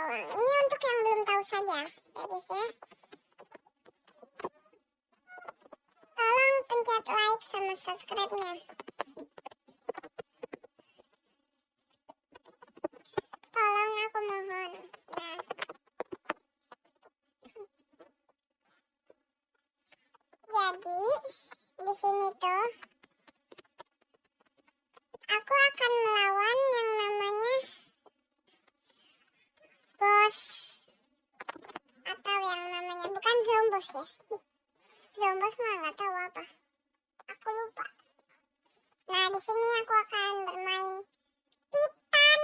bawang. Ini untuk yang belum tahu saja ya guys ya. Tolong pencet like sama subscribe-nya. Tolong, aku mohon. Nah, jadi di sini tuh aku akan melawan yang namanya bos, atau yang namanya bukan Zomboss ya. Zomboss mah nggak tahu apa. Aku lupa. Nah, di sini aku akan bermain Titan,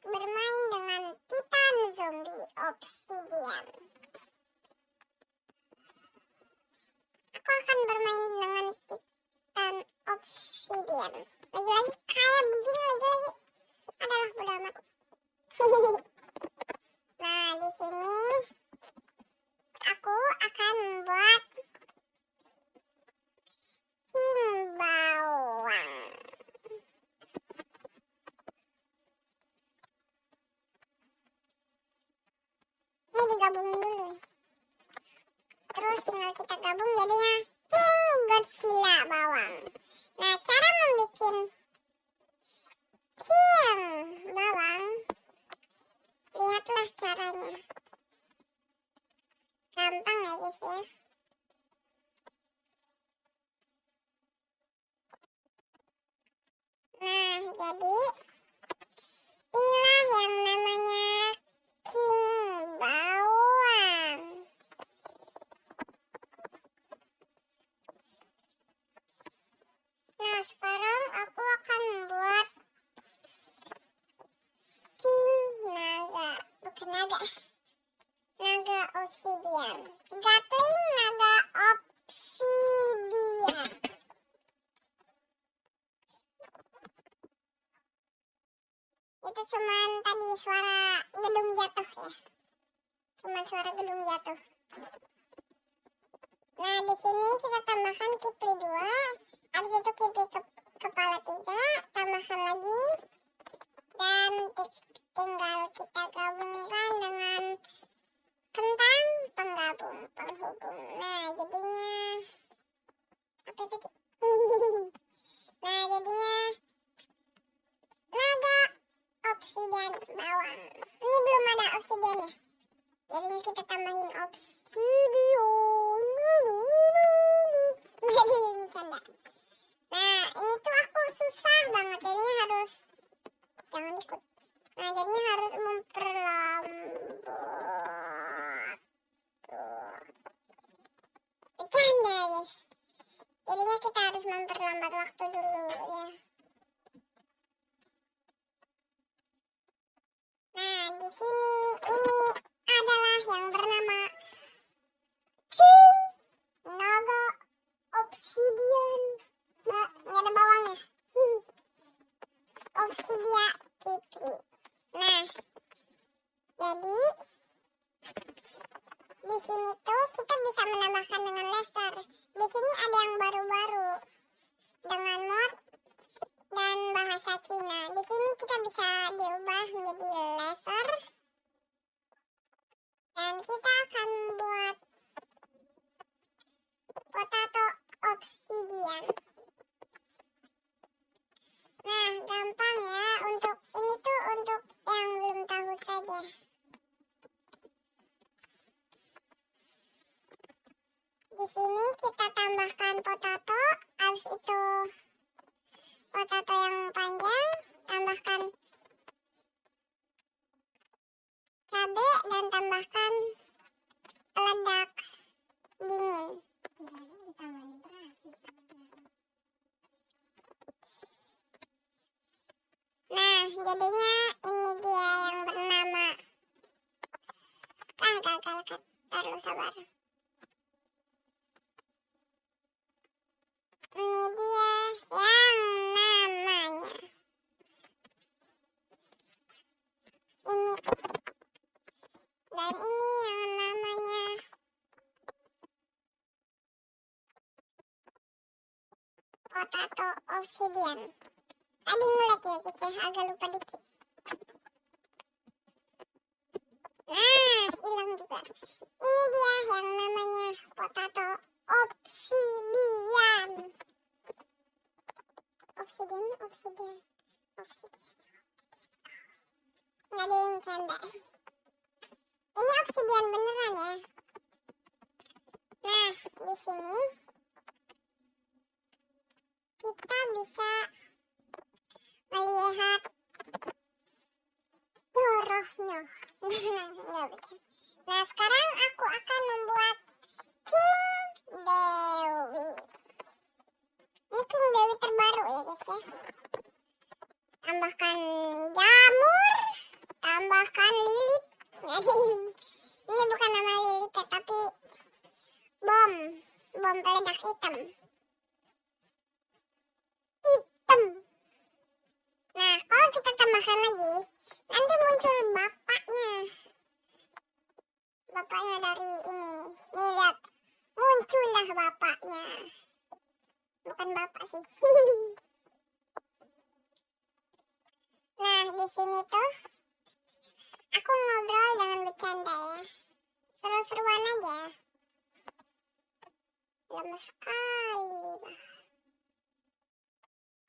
bermain dengan Titan Zombie Obsidian. Aku akan bermain dengan Titan Obsidian. Lagi-lagi kayak begini, lagi-lagi adalah bodo amat. Nah, di sini aku akan membuat King Bawang. Ini digabung dulu. Terus tinggal kita gabung jadinya King Godzilla Bawang. Nah, cara membuat King Bawang, lihatlah caranya. Gampang ya guys ya. Nah, jadi inilah yang namanya King Bawang. Nah, sekarang aku akan membuat King Naga. Bukan naga, naga obsidian. Gatling naga obsidian. Itu cuman tadi suara gedung jatuh ya. Cuman suara gedung jatuh. Nah, di sini kita tambahkan kipli 2. Habis itu kipli kepala 3, tambahkan lagi. Dan tinggal kita gabungkan dengan kentang penghubung. Nah, jadinya apa itu? Nah, jadinya naga obsidian bawang. Ini belum ada obsidian ya. Jadi kita tambahin obsidian. Jadi canda. Nah, ini tuh aku susah banget. Jadinya harus jangan ikut. Nah, jadinya harus memperlambat. Bercanda guys. Jadinya kita harus memperlambat waktu dulu ya. Nah, di sini ini adalah yang bernama King Naga Obsidian. Nah, ini ada bawangnya. Obsidia Kipli. Nah, jadi di sini tuh kita bisa menambahkan dengan laser. Di sini ada yang baru-baru dengan mod dan bahasa Cina. Di sini kita bisa diubah menjadi laser dan kita akan buat potato obsidian. Nah, gampang ya. Untuk ini tuh untuk yang belum tahu saja. Di sini kita tambahkan potato, habis itu potato yang panjang, tambahkan cabai dan tambahkan ledak dingin. Nah, jadinya ini dia yang bernama taruh sabar. Ini dia yang namanya ini, dan ini yang namanya potato obsidian. Tadi ngelek ya guys ya, agak lupa dikit. Nggak ada yang canda. Ini obsidian beneran ya. Nah, di sini kita bisa melihat Dorohnya. Nah, sekarang aku akan membuat King Dewi. Ini King Dewi terbaru ya guys ya. Tambahkan jamur, tambahkan lilit. Ini bukan nama lilit ya, tapi bom peledak hitam. Nah, kalau kita tambahkan lagi, nanti muncul bapaknya. Bapaknya dari ini nih. Nih lihat, muncullah bapaknya. Bukan bapak sih. Nah, di sini tuh aku ngobrol dengan bercanda ya. Seru-seruan aja. Lemes sekali lah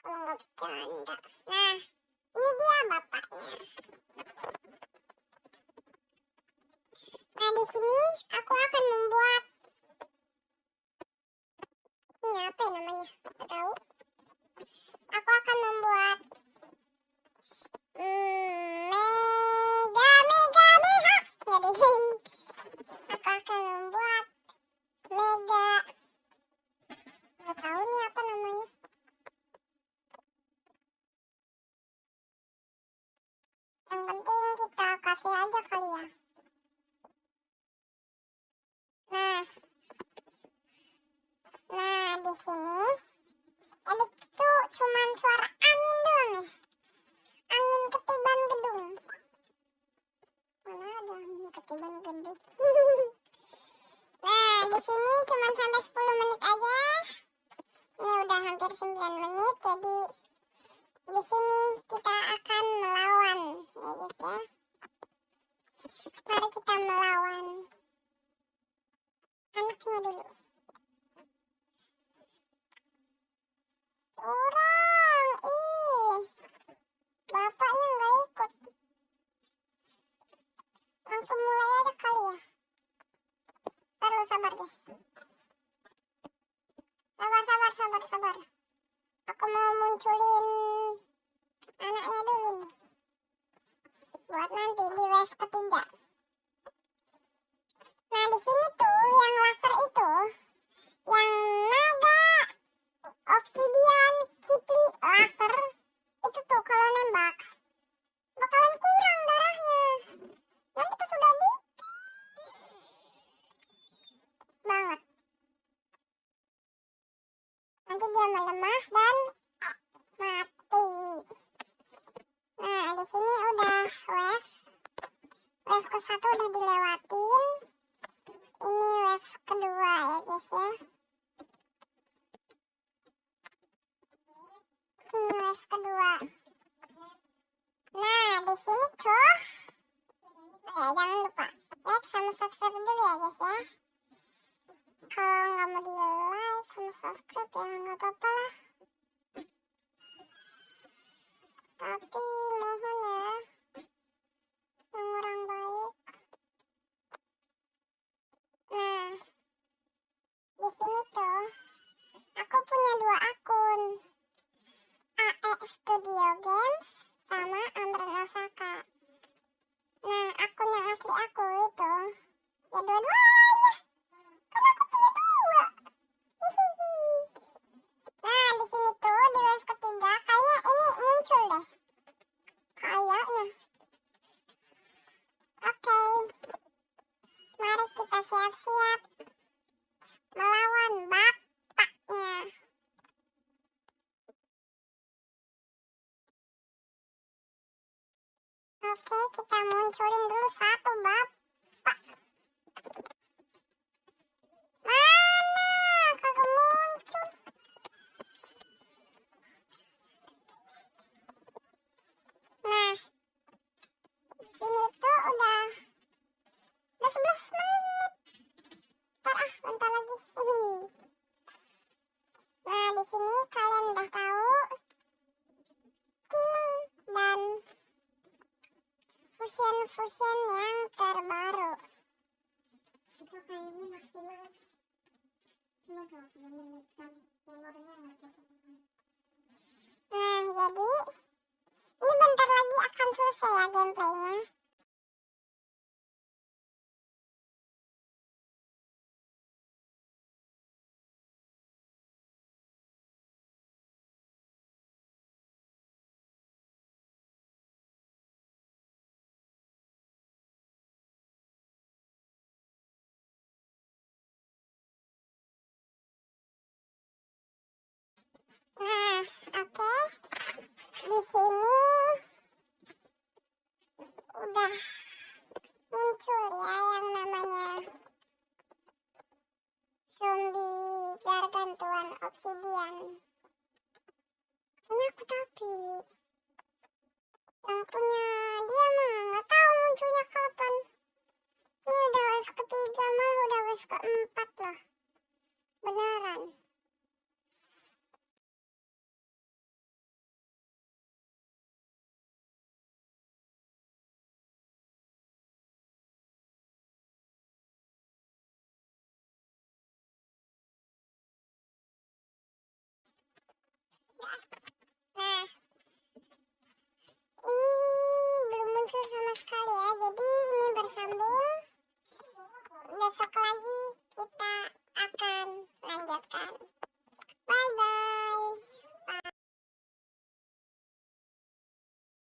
kalau nggak bercanda. Nah, ini dia bapaknya. Nah, di sini aku akan membuat ini apa ya namanya? Nggak tahu. Aku akan membuat mega meha. Jadi aku akan membuat mega. Nggak tahu nih apa namanya. Yang penting kita kasih aja kali ya. Nah di sini tadi tuh cuman suara angin doang nih. Angin ketiban gedung. Mana ada angin ketiban gedung? Nah di sini cuman sampai 10 menit aja. Ini udah hampir 9 menit, jadi di sini kita akan melawan, ya guys ya. Mari kita melawan anaknya dulu. Curang, bapaknya nggak ikut. Langsung mulai aja kali ya. Terus sabar guys. Sabar. Aku mau munculin anaknya dulu nih. Buat nanti di wave ketiga. Nah di sini tuh yang laser itu, yang naga, obsidian, kipli, laser, itu tuh kalau nembak bakalan kurang darahnya. Nanti pas udah dikit banget, nanti dia melemah dan mati. Nah di sini udah wave ke-1 udah dilewatin. Ini wave kedua ya guys ya. Ini wave kedua. Nah di sini tuh jangan lupa like sama subscribe dulu ya guys ya. Kalau nggak mau di like sama subscribe ya nggak apa-apa lah. Tapi mohon ya, yang orang baik. Nah di sini tuh aku punya 2 akun, AE Studio Games sama Amren Osaka. Nah akun yang asli aku itu ya dua-duanya, karena aku punya 2. Nah di sini tuh di wave ketiga kayaknya ini muncul deh, kayaknya. Oke, mari kita siap-siap melawan bapaknya. Oke, kita munculin dulu 1 bapak. Mana kagak muncul. Nah ini tuh udah 11 menit. Bentar lagi. Nah di sini kalian udah tahu King dan fusion yang terbaru. Itu kayaknya maksimal cuma 20 menit dan memorinya nggak cukup. Nah, jadi ini bentar lagi akan selesai ya gameplaynya. Nah, oke. Di sini udah muncul ya yang namanya zombie gargantuan obsidian. Punya aku tapi yang punya dia mah nggak tahu munculnya kapan. Ini udah wave ketiga malah udah wave keempat loh. Beneran.